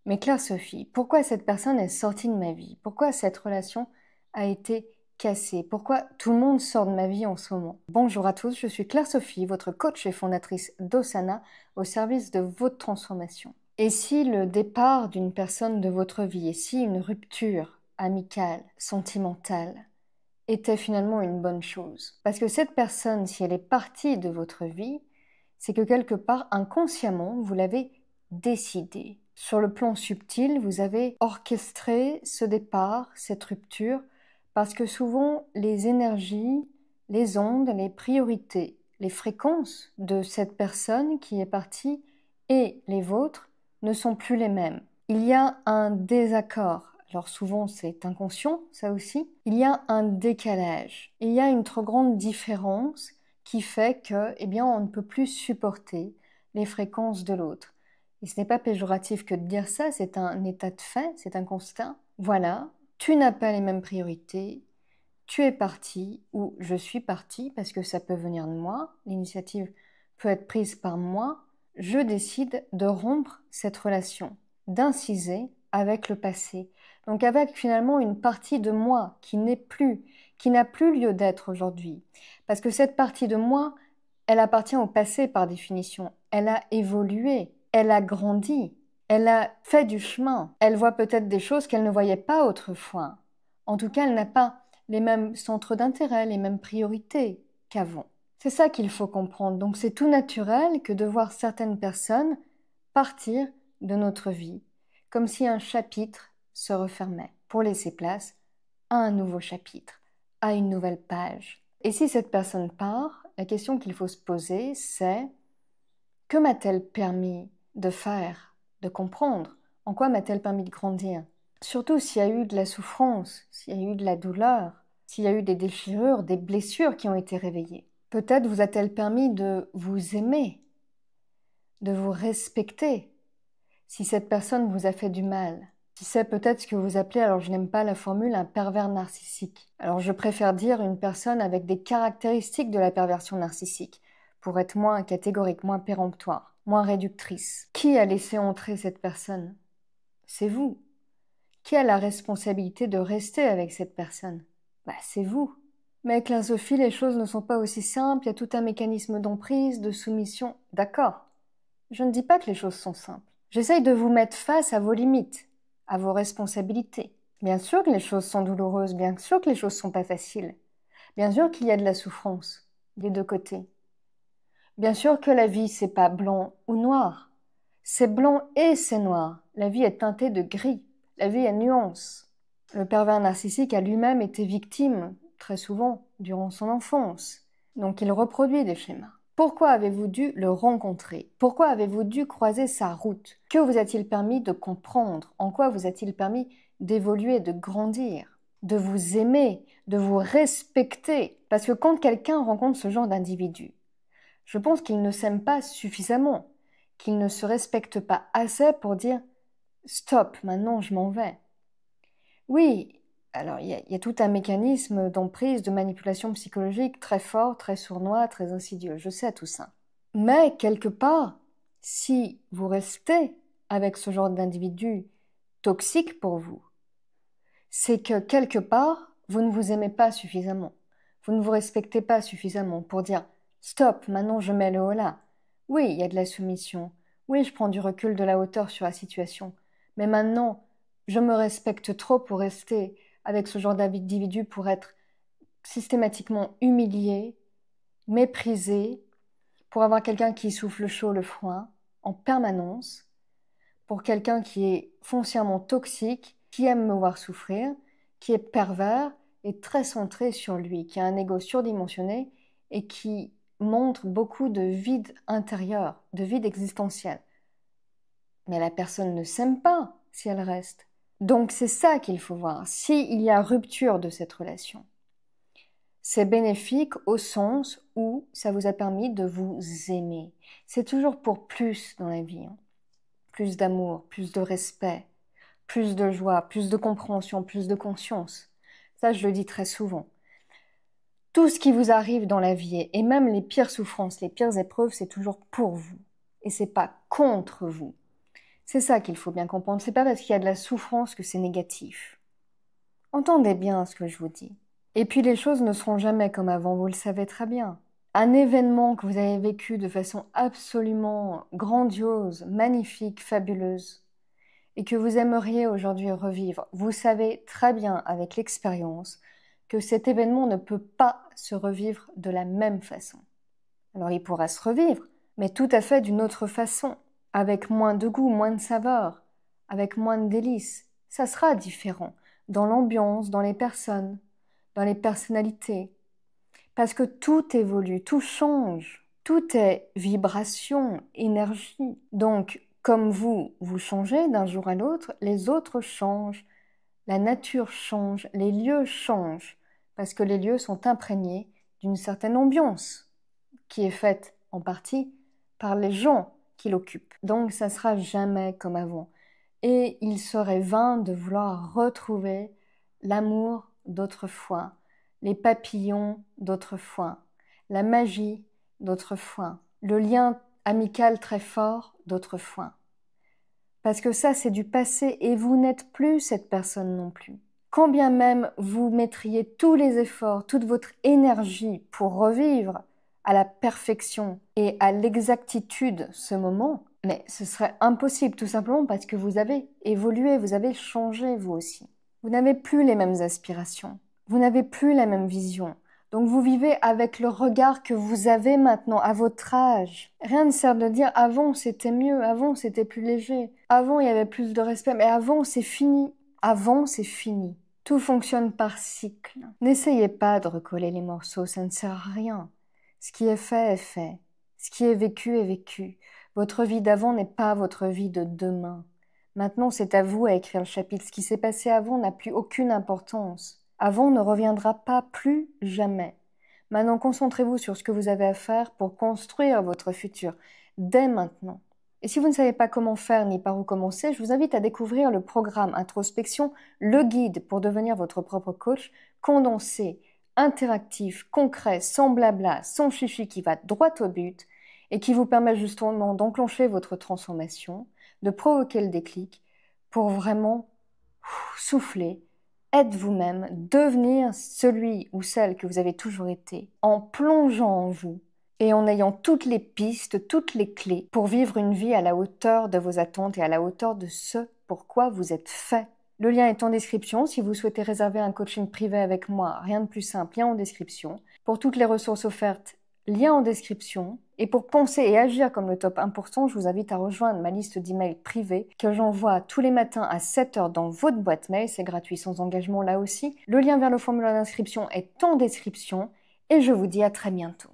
Mais Claire-Sophie, pourquoi cette personne est sortie de ma vie? Pourquoi cette relation a été cassée? Pourquoi tout le monde sort de ma vie en ce moment? Bonjour à tous, je suis Claire-Sophie, votre coach et fondatrice d'Osana au service de votre transformation. Et si le départ d'une personne de votre vie, et si une rupture amicale, sentimentale, était finalement une bonne chose? Parce que cette personne, si elle est partie de votre vie, c'est que quelque part, inconsciemment, vous l'avez décidé. Sur le plan subtil, vous avez orchestré ce départ, cette rupture, parce que souvent les énergies, les ondes, les priorités, les fréquences de cette personne qui est partie et les vôtres ne sont plus les mêmes. Il y a un désaccord. Alors souvent c'est inconscient, ça aussi. Il y a un décalage. Il y a une trop grande différence qui fait que, eh bien, on ne peut plus supporter les fréquences de l'autre. Et ce n'est pas péjoratif que de dire ça, c'est un état de fait, c'est un constat. Voilà, tu n'as pas les mêmes priorités, tu es parti ou je suis parti, parce que ça peut venir de moi, l'initiative peut être prise par moi, je décide de rompre cette relation, d'inciser avec le passé. Donc avec finalement une partie de moi qui n'est plus, qui n'a plus lieu d'être aujourd'hui. Parce que cette partie de moi, elle appartient au passé par définition. Elle a évolué, elle a grandi, elle a fait du chemin. Elle voit peut-être des choses qu'elle ne voyait pas autrefois. En tout cas, elle n'a pas les mêmes centres d'intérêt, les mêmes priorités qu'avant. C'est ça qu'il faut comprendre. Donc c'est tout naturel que de voir certaines personnes partir de notre vie, comme si un chapitre se refermait, pour laisser place à un nouveau chapitre, à une nouvelle page. Et si cette personne part, la question qu'il faut se poser, c'est: que m'a-t-elle permis de faire, de comprendre? En quoi m'a-t-elle permis de grandir? Surtout s'il y a eu de la souffrance, s'il y a eu de la douleur, s'il y a eu des déchirures, des blessures qui ont été réveillées. Peut-être vous a-t-elle permis de vous aimer, de vous respecter, si cette personne vous a fait du mal. Si c'est peut-être ce que vous appelez, alors je n'aime pas la formule, un pervers narcissique. Alors je préfère dire une personne avec des caractéristiques de la perversion narcissique, pour être moins catégorique, moins péremptoire, moins réductrice. Qui a laissé entrer cette personne? C'est vous. Qui a la responsabilité de rester avec cette personne? C'est vous. Mais avec Sophie, les choses ne sont pas aussi simples, il y a tout un mécanisme d'emprise, de soumission. D'accord. Je ne dis pas que les choses sont simples. J'essaye de vous mettre face à vos limites, à vos responsabilités. Bien sûr que les choses sont douloureuses, bien sûr que les choses sont pas faciles. Bien sûr qu'il y a de la souffrance, des deux côtés. Bien sûr que la vie, c'est pas blanc ou noir. C'est blanc et c'est noir. La vie est teintée de gris. La vie est nuance. Le pervers narcissique a lui-même été victime, très souvent, durant son enfance. Donc il reproduit des schémas. Pourquoi avez-vous dû le rencontrer? Pourquoi avez-vous dû croiser sa route? Que vous a-t-il permis de comprendre? En quoi vous a-t-il permis d'évoluer, de grandir, de vous aimer, de vous respecter? Parce que quand quelqu'un rencontre ce genre d'individu, je pense qu'il ne s'aime pas suffisamment, qu'il ne se respecte pas assez pour dire « stop, maintenant je m'en vais ». Oui, alors il y a tout un mécanisme d'emprise, de manipulation psychologique très fort, très sournois, très insidieux, je sais tout ça. Mais quelque part, si vous restez avec ce genre d'individu toxique pour vous, c'est que quelque part, vous ne vous aimez pas suffisamment. Vous ne vous respectez pas suffisamment pour dire « stop, maintenant je mets le haut là ». Oui, il y a de la soumission. Oui, je prends du recul, de la hauteur sur la situation. Mais maintenant, je me respecte trop pour rester avec ce genre d'individu, pour être systématiquement humilié, méprisé, pour avoir quelqu'un qui souffle le chaud, le froid, en permanence, pour quelqu'un qui est foncièrement toxique, qui aime me voir souffrir, qui est pervers et très centré sur lui, qui a un ego surdimensionné et qui montre beaucoup de vide intérieur, de vide existentiel. Mais la personne ne s'aime pas si elle reste. Donc c'est ça qu'il faut voir. S'il y a rupture de cette relation, c'est bénéfique au sens où ça vous a permis de vous aimer. C'est toujours pour plus dans la vie. Plus d'amour, plus de respect, plus de joie, plus de compréhension, plus de conscience. Ça, je le dis très souvent. Tout ce qui vous arrive dans la vie, et même les pires souffrances, les pires épreuves, c'est toujours pour vous. Et c'est pas contre vous. C'est ça qu'il faut bien comprendre. C'est pas parce qu'il y a de la souffrance que c'est négatif. Entendez bien ce que je vous dis. Et puis les choses ne seront jamais comme avant, vous le savez très bien. Un événement que vous avez vécu de façon absolument grandiose, magnifique, fabuleuse, et que vous aimeriez aujourd'hui revivre, vous savez très bien avec l'expérience que cet événement ne peut pas se revivre de la même façon. Alors il pourra se revivre, mais tout à fait d'une autre façon, avec moins de goût, moins de saveur, avec moins de délices. Ça sera différent dans l'ambiance, dans les personnes, dans les personnalités. Parce que tout évolue, tout change, tout est vibration, énergie. Donc, comme vous changez d'un jour à l'autre, les autres changent, la nature change, les lieux changent, parce que les lieux sont imprégnés d'une certaine ambiance qui est faite en partie par les gens qui l'occupent. Donc, ça sera jamais comme avant. Et il serait vain de vouloir retrouver l'amour d'autrefois, les papillons d'autrefois, la magie d'autrefois, le lien amical très fort d'autrefois. Parce que ça, c'est du passé et vous n'êtes plus cette personne non plus. Quand bien même vous mettriez tous les efforts, toute votre énergie pour revivre à la perfection et à l'exactitude ce moment, mais ce serait impossible tout simplement parce que vous avez évolué, vous avez changé vous aussi. Vous n'avez plus les mêmes aspirations, vous n'avez plus la même vision. Donc vous vivez avec le regard que vous avez maintenant à votre âge. Rien ne sert de dire avant c'était mieux, avant c'était plus léger, avant il y avait plus de respect, mais avant c'est fini. Avant c'est fini. Tout fonctionne par cycle. N'essayez pas de recoller les morceaux, ça ne sert à rien. Ce qui est fait est fait. Ce qui est vécu est vécu. Votre vie d'avant n'est pas votre vie de demain. Maintenant, c'est à vous à écrire le chapitre. Ce qui s'est passé avant n'a plus aucune importance. Avant ne reviendra pas plus jamais. Maintenant, concentrez-vous sur ce que vous avez à faire pour construire votre futur, dès maintenant. Et si vous ne savez pas comment faire ni par où commencer, je vous invite à découvrir le programme Introspection, le guide pour devenir votre propre coach, condensé, interactif, concret, sans blabla, sans chichi, qui va droit au but et qui vous permet justement d'enclencher votre transformation, de provoquer le déclic pour vraiment souffler, être vous-même, devenir celui ou celle que vous avez toujours été, en plongeant en vous et en ayant toutes les pistes, toutes les clés pour vivre une vie à la hauteur de vos attentes et à la hauteur de ce pour quoi vous êtes fait. Le lien est en description. Si vous souhaitez réserver un coaching privé avec moi, rien de plus simple, lien en description. Pour toutes les ressources offertes, lien en description. Et pour penser et agir comme le top 1%, je vous invite à rejoindre ma liste d'emails privés que j'envoie tous les matins à 7 h dans votre boîte mail. C'est gratuit, sans engagement là aussi. Le lien vers le formulaire d'inscription est en description. Et je vous dis à très bientôt.